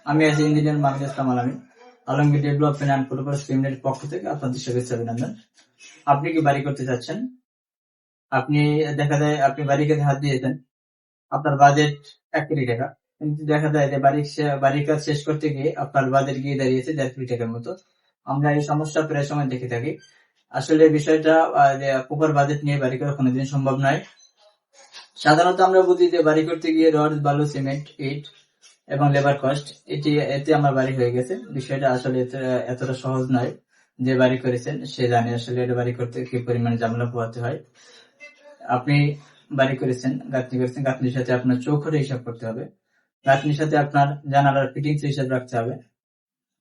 আমি আছি engineer Mahmud Islam Alami, Alamgir development and protocols limited পক্ষ থেকে আপনাদের শুভেচ্ছা অভিনন্দন। আপনি কি বাড়ি করতে চাচ্ছেন? আপনি দেখা যায় আপনি বাড়ি কাজে হাত দিয়েছেন, আপনার বাজেট 1 কোটি টাকা, কিন্তু দেখা যায় যে বাড়ির কাজ শেষ করতে গিয়ে আপনার বাজেট গিয়ে দাঁড়িয়েছে 1.5 কোটি টাকার মতো। আমরা এই সমস্যা প্রায় সময় দেখে থাকি। আসলে বিষয়টা যে প্রপার বাজেট নিয়ে বাড়ি করা কোনোদিন সম্ভব নয়। সাধারণত আমরা বুঝি যে বাড়ি করতে গিয়ে রড, বালু, সিমেন্ট, ইট এবং লেবার কস্ট এতে আমার বাড়ি হয়ে গেছে। বিষয়টা আসলে এতটা সহজ নয়। যে বাড়ি করেছেন সে জানে আসলে এটা বাড়ি করতে কি পরিমাণে ঝামেলা পোহাতে হয়। আপনি বাড়ি করেছেন, গাঁথনি করেছেন, গাঁথনির সাথে আপনার চৌখুঁটি হিসাব করতে হবে, গাঁথনির সাথে আপনার জানালার ফিটিংস হিসাব রাখতে হবে।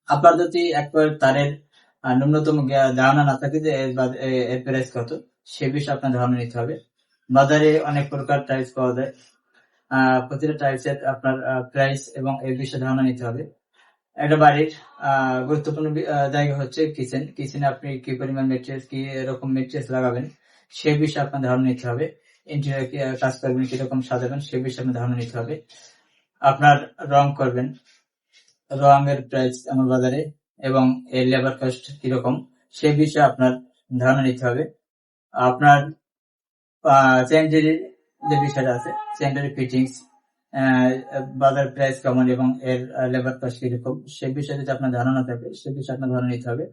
আপনার যদি একবার তারের ন্যূনতম ধারণা না থাকে যে এর প্রাইস কত, সে বিষয়ে আপনার ধারণা নিতে হবে। বাজারে অনেক প্রকার টাইলস পাওয়া যায়, প্রতিটা টাইলসের আপনার প্রাইস এবং এর বিষয়ে ধারণা নিতে হবে। একটা বাড়ির গুরুত্বপূর্ণ জায়গা হচ্ছে কিচেন। কিচেনে আপনি কি পরিমাণ মেটেরিয়ালস, কি রকম মেটেরিয়ালস লাগাবেন সে বিষয়ে আপনার ধারণা নিতে হবে। ইন্টেরিয়র কাজ করবেন, কিরকম সাজাবেন সে বিষয়ে আপনার ধারণা নিতে হবে। আপনার রং করবেন, রঙের প্রাইস আমার বাজারে এবং এর লেবার কস্ট কিরকম সে বিষয়ে আপনার ধারণা নিতে হবে। আপনার স্যানিটারি যে বিষয়টা আছে, স্যানিটারি ফিটিংস, বাজার প্রাইস কেমন এবং এর লেবার কস্ট কিরকম সে বিষয়ে যদি আপনার ধারণা থাকে সে বিষয়ে আপনার ধারণা নিতে হবে।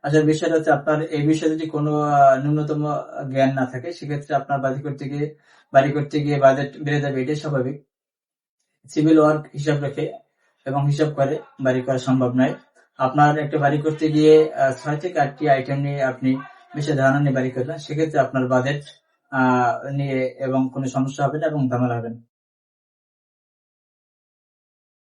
আসলে বিষয়টা হচ্ছে আপনার এই বিষয়ে যদি কোনো ন্যূনতম জ্ঞান না থাকে সেক্ষেত্রে আপনার বাড়ি করতে গিয়ে বাজেট বেড়ে যাবে, এটাই স্বাভাবিক। সিভিল ওয়ার্ক হিসাব রেখে এবং হিসাব করে বাড়ি করা সম্ভব নয়। আপনার একটা বাড়ি করতে গিয়ে 6 থেকে 8টি আইটেম নিয়ে আপনি বিশেষ ধারণা নিয়ে বাড়ি করবেন, সেক্ষেত্রে আপনার বাজেট নিয়ে এবং কোনো সমস্যা হবে না এবং ঝামেলা হবে না।